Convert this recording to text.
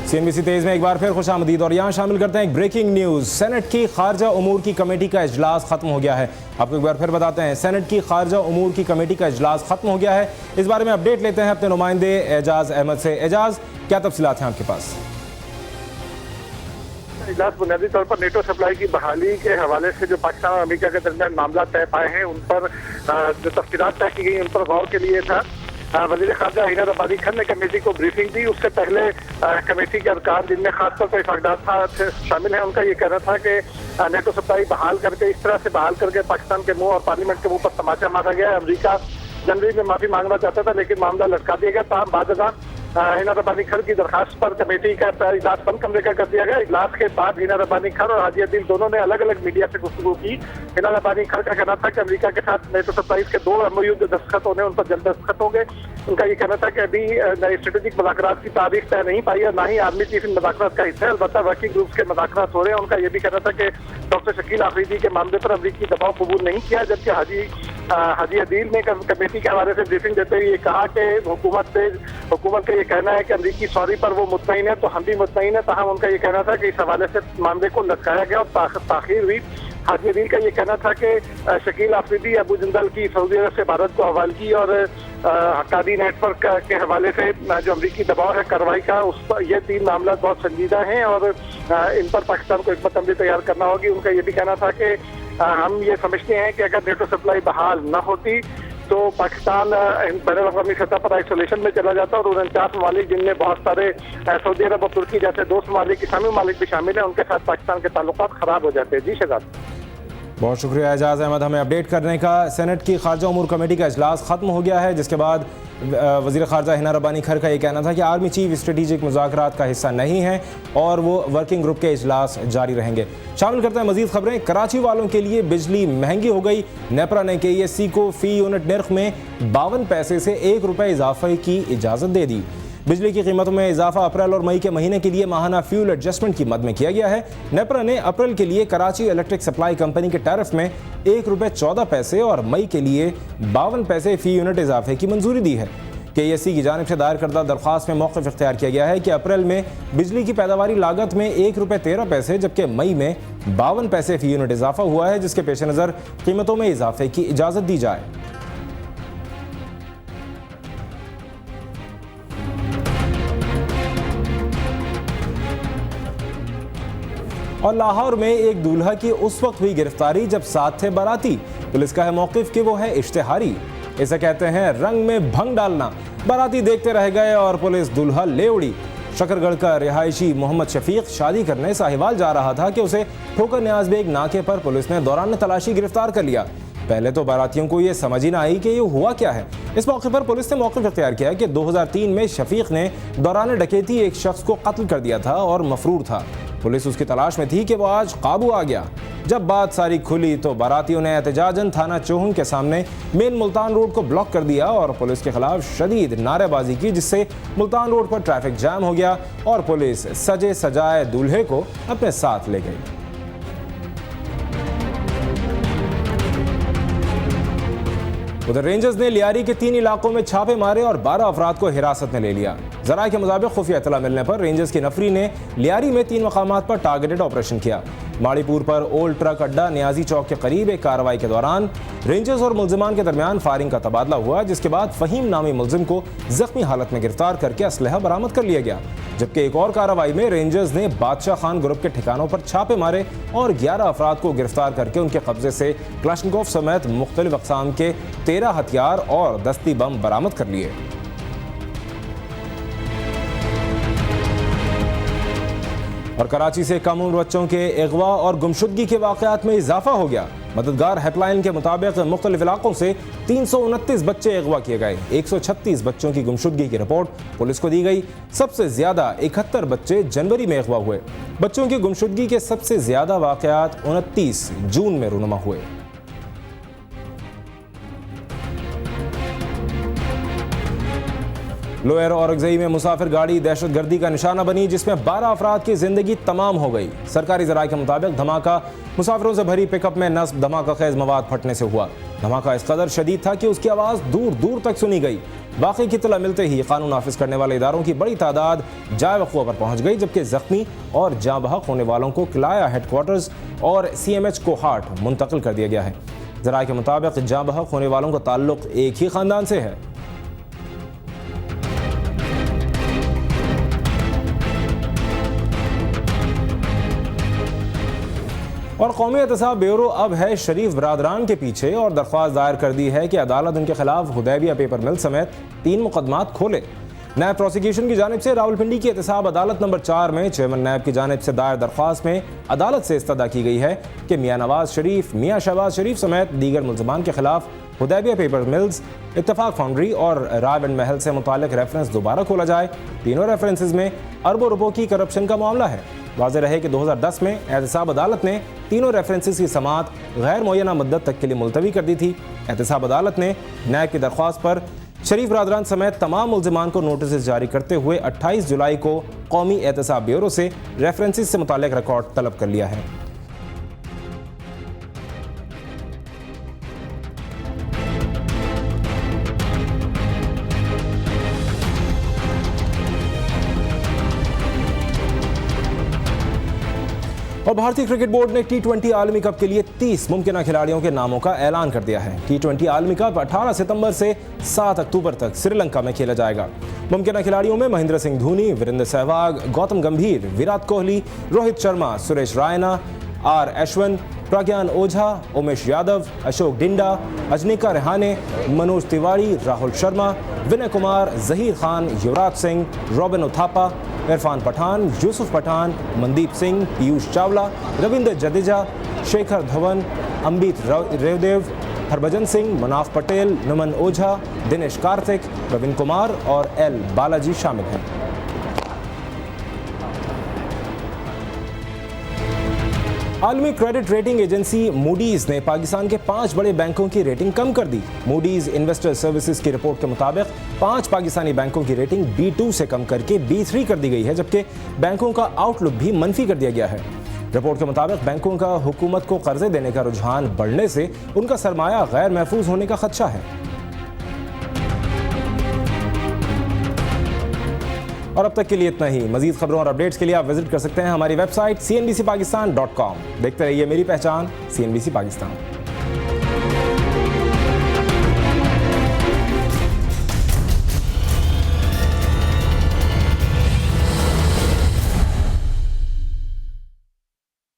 CNBC तेज में एक बार फिर खुशामदीद और यहाँ शामिल करते हैं एक ब्रेकिंग न्यूज़। सेनेट की खारजा उमूर की कमेटी का इजलास खत्म हो गया है। आपको एक बार फिर बताते हैं, सेनेट की खारजा उमूर की कमेटी का इजलास खत्म हो गया है। इस बारे में अपडेट लेते हैं अपने नुमाइंदे एजाज अहमद से। एजाज, क्या तफसीलात हैं आपके पास? इजलास बुनियादी तौर पर नेटो सप्लाई की बहाली के हवाले से जो पाकिस्तान और अमेरिका के दरमियान मामला तय पाए हैं, उन पर जो तफसीलात तय की गई उन पर गौर के लिए था। वज़ीर ख़ारजा हिना रब्बानी खान ने कमेटी को ब्रीफिंग दी। उससे पहले कमेटी के अरकान जिनमें खासतौर पर इफ़ाक़दात शामिल हैं, उनका ये कहना था कि नेटो सप्लाई बहाल करके, इस तरह से बहाल करके पाकिस्तान के मुंह और पार्लियामेंट के मुंह पर तमाचा मारा गया है। अमेरिका जनवरी में माफी मांगना चाहता था, लेकिन मामला लटका दिया गया। ताहम बादशाह हिना रब्बानी खान की दरखास्त पर कमेटी का इजलास बंद कमरे का कर दिया गया। इजलास के बाद हिना रब्बानी खान और हाजी अदील दोनों ने अलग अलग मीडिया से गुफ्तगू की। हिना रब्बानी खान का कहना था कि अमेरिका के साथ नेटो सप्लाईज के 2 MOU जो दस्तखत होने, उन पर जल्द दस्तखत होंगे। उनका ये कहना था कि अभी स्ट्रेटेजिक मुज़ाकरात की तारीख तय नहीं पाई है, ना ही आर्मी चीफ इन मुज़ाकरात का हिस्सा है। अलबत्ता वर्किंग ग्रुप्स के मुज़ाकरात हो रहे हैं। उनका ये भी कहना था कि डॉक्टर शकील आफरीदी के मामले पर अमरीकी दबाव कबूल नहीं किया, जबकि हाजी अदील ने कमेटी के हवाले से ब्रीफिंग देते हुए ये कहा कि हुकूमत का ये कहना है कि अमरीकी सॉरी पर वो मुतमईन है, तो हम भी मुतमईन है। ताहम उनका ये कहना था कि इस हवाले से मामले को लटकाया गया और ताखीर हुई। हाजी अदील का ये कहना था कि शकील आफरीदी अबू जिंदल की सऊदी अरब से भारत को हवाले की और हक्कानी नेटवर्क के हवाले से जो अमरीकी दबाव है कार्रवाई का, उस पर ये 3 मामला बहुत संजीदा हैं और इन पर पाकिस्तान को हिकमत अमली तैयार करना होगी। उनका ये भी कहना था कि हम ये समझते हैं कि अगर नेटो सप्लाई बहाल न होती तो पाकिस्तान बैनुल-अक़वामी सतह पर आइसोलेशन में चला जाता और 49 ममालिक, जिनमें बहुत सारे सऊदी अरब और तुर्की जैसे 2 ममालिक, इस्लामी ममालिक भी शामिल हैं, उनके साथ पाकिस्तान के ताल्लुकात खराब हो जाते हैं। जी शहजाद। बहुत शुक्रिया एजाज अहमद हमें अपडेट करने का। सेनेट की खारजा उमूर कमेटी का इजलास खत्म हो गया है, जिसके बाद वज़ीर ख़ारजा हिना रब्बानी खर का ये कहना था कि आर्मी चीफ स्ट्रेटेजिक मुज़ाकरात का हिस्सा नहीं है और वो वर्किंग ग्रुप के इजलास जारी रहेंगे। शामिल करते हैं मज़ीद खबरें। कराची वालों के लिए बिजली महंगी हो गई। नेपरा ने KESC को फ़ी यूनिट नर्ख में 52 पैसे से ₹1 इजाफे की इजाज़त दे दी। बिजली की कीमतों में इजाफा अप्रैल और मई के महीने के लिए माहाना फ्यूल एडजस्टमेंट की मद में किया गया है। नेपरा ने अप्रैल के लिए कराची इलेक्ट्रिक सप्लाई कंपनी के टैरिफ में ₹1.14 और मई के लिए 52 पैसे फ़ी यूनिट इजाफे की मंजूरी दी है। KESC की जानिब से दायर करदा दरख्वास्त में मौक़िफ़ इख्तियार किया गया है कि अप्रैल में बिजली की पैदावारी लागत में ₹1.13, जबकि मई में 52 पैसे फ़ी यूनिट इजाफा हुआ है, जिसके पेश नज़र कीमतों में इजाफे की इजाज़त दी जाए। और लाहौर में एक दूल्हा की उस वक्त हुई गिरफ्तारी जब साथ थे बाराती। पुलिस का है मौक़िफ़ कि वो है इश्तिहारी। इसे कहते हैं रंग में भंग डालना। बाराती देखते रह गए और पुलिस दूल्हा ले उड़ी। शकरगढ़ का रिहायशी मोहम्मद शफीक शादी करने साहिवाल जा रहा था कि उसे ठोकर न्याज बेग नाके पर पुलिस ने दौरान तलाशी गिरफ्तार कर लिया। पहले तो बारातियों को ये समझ ही ना आई कि ये हुआ क्या है। इस मौके पर पुलिस ने मौक़िफ़ इख्तियार किया कि 2003 में शफीक ने दौरान डकैती एक शख्स को कत्ल कर दिया था और मफरूर था। पुलिस उसकी तलाश में थी कि वो आज काबू आ गया। जब बात सारी खुली तो बारातियों ने एहतजाजन थाना चौहन के सामने मेन मुल्तान रोड को ब्लॉक कर दिया और पुलिस के खिलाफ शदीद नारेबाजी की, जिससे मुल्तान रोड पर ट्रैफिक जाम हो गया और पुलिस सजे सजाए दूल्हे को अपने साथ ले गई। उधर रेंजर्स ने लियारी के 3 इलाकों में छापे मारे और 12 अफराद को हिरासत में ले लिया। ज़राए के मुताबिक खुफिया इत्तला मिलने पर रेंजर्स की नफरी ने लियारी में 3 मकामात पर टारगेटेड ऑपरेशन किया। माड़ीपुर पर ओल्ड ट्रक अड्डा नियाजी चौक के करीब एक कार्रवाई के दौरान रेंजर्स और मुल्जिमान के दरमियान फायरिंग का तबादला हुआ, जिसके बाद फ़हीम नामी मुल्जिम को जख्मी हालत में गिरफ्तार करके असलहा बरामद कर लिया गया। जबकि एक और कार्रवाई में रेंजर्स ने बादशाह खान ग्रुप के ठिकानों पर छापे मारे और 11 अफराद को गिरफ्तार करके उनके कब्जे से क्लाशनिकोव समेत मुख्तलिफ अक़साम के 13 हथियार और दस्ती बम बरामद कर लिए। और कराची से कम उम्र बच्चों के अगवा और गुमशुदगी के वाक़यात में इजाफा हो गया। मददगार हेल्पलाइन के मुताबिक मुख्तलिफ इलाकों से 329 बच्चे अगवा किए गए। 136 बच्चों की गुमशुदगी की रिपोर्ट पुलिस को दी गई। सबसे ज्यादा 71 बच्चे जनवरी में अगवा हुए। बच्चों की गुमशुदगी के सबसे ज्यादा वाक़यात 29 जून में रूनुमा हुए। लोअर औरंगजेई में मुसाफिर गाड़ी दहशतगर्दी का निशाना बनी, जिसमें 12 अफराद की जिंदगी तमाम हो गई। सरकारी ज़राए के मुताबिक धमाका मुसाफिरों से भरी पिकअप में नस्ब धमाका खेज मवाद फटने से हुआ। धमाका इस कदर शदीद था कि उसकी आवाज़ दूर दूर तक सुनी गई। वाक़ई की इत्तला मिलते ही कानून नाफिज करने वाले इदारों की बड़ी तादाद जाए वक़्वा पर पहुँच गई, जबकि ज़ख्मी और जाँ बहक होने वालों को किलाया हेडक्वार्टर्स और CMH कोहाट मुंतकिल कर दिया गया है। ज़राए के मुताबिक जाँ बहक होने वालों का ताल्लुक एक ही ख़ानदान से है। और कौमी एहतसाब ब्यूरो अब है शरीफ बरादरान के पीछे और दरख्वास्त दायर कर दी है कि अदालत उनके खिलाफ हुदैबिया पेपर मिल समेत 3 मुकदमात खोले। नैब प्रोसिक्यूशन की जानिब से रावलपिंडी की एहतसाब अदालत नंबर 4 में चेयरमैन नैब की जानिब से दायर दरख्वास्त में अदालत से इस्तदा की गई है कि मियाँ नवाज शरीफ, मियाँ शहबाज शरीफ समेत दीगर मुल्ज़मान के खिलाफ हुदैबिया पेपर मिल्स, इत्तफाक फाउंड्री और राव एंड महल से मुतालिक रेफरेंस दोबारा खोला जाए। तीनों रेफरेंसेज में अरबों रुपयों की करप्शन का मामला है। वाज़ेह रहे कि 2010 में एहतसाब अदालत ने तीनों रेफरेंसेस की समाअत गैर मुअय्यना मुद्दत तक के लिए मुलतवी कर दी थी। एहतसाब अदालत ने नैब की दरख्वास्त पर शरीफ बरादरान समेत तमाम मुल्ज़मान को नोटिस जारी करते हुए 28 जुलाई को कौमी एहतसाब ब्यूरो से रेफरेंसेस से मुतालिक रिकॉर्ड तलब कर लिया है। और भारतीय क्रिकेट बोर्ड ने T20 आलमी कप के लिए 30 मुमकिन खिलाड़ियों के नामों का ऐलान कर दिया है। T20 आलमी कप 18 सितंबर से 7 अक्टूबर तक श्रीलंका में खेला जाएगा। मुमकिन खिलाड़ियों में महेंद्र सिंह धोनी, वीरेंद्र सहवाग, गौतम गंभीर, विराट कोहली, रोहित शर्मा, सुरेश रैना, R अश्विन, प्रज्ञान ओझा, उमेश यादव, अशोक डिंडा, अजनिका रहाणे, मनोज तिवारी, राहुल शर्मा, विनय कुमार, जहीर खान, युवराज सिंह, रॉबिन उथापा, इरफान पठान, यूसुफ पठान, मनदीप सिंह, पीयूष चावला, रविंद्र जडेजा, शेखर धवन, अमृत रेवदेव, हरभजन सिंह, मनाफ पटेल, नमन ओझा, दिनेश कार्तिक, प्रवीण कुमार और L बालाजी शामिल हैं। आलमी क्रेडिट रेटिंग एजेंसी मूडीज ने पाकिस्तान के 5 बड़े बैंकों की रेटिंग कम कर दी। मूडीज इन्वेस्टर सर्विसेज की रिपोर्ट के मुताबिक 5 पाकिस्तानी बैंकों की रेटिंग B2 से कम करके B3 कर दी गई है, जबकि बैंकों का आउटलुक भी मनफी कर दिया गया है। रिपोर्ट के मुताबिक बैंकों का हुकूमत को कर्जे देने का रुझान बढ़ने से उनका सरमाया गैर महफूज होने का खदशा है। और अब तक के लिए इतना ही। मजीद खबरों और अपडेट्स के लिए आप विजिट कर सकते हैं हमारी वेबसाइट cnbcpakistan.com। देखते रहिए मेरी पहचान CNBC पाकिस्तान।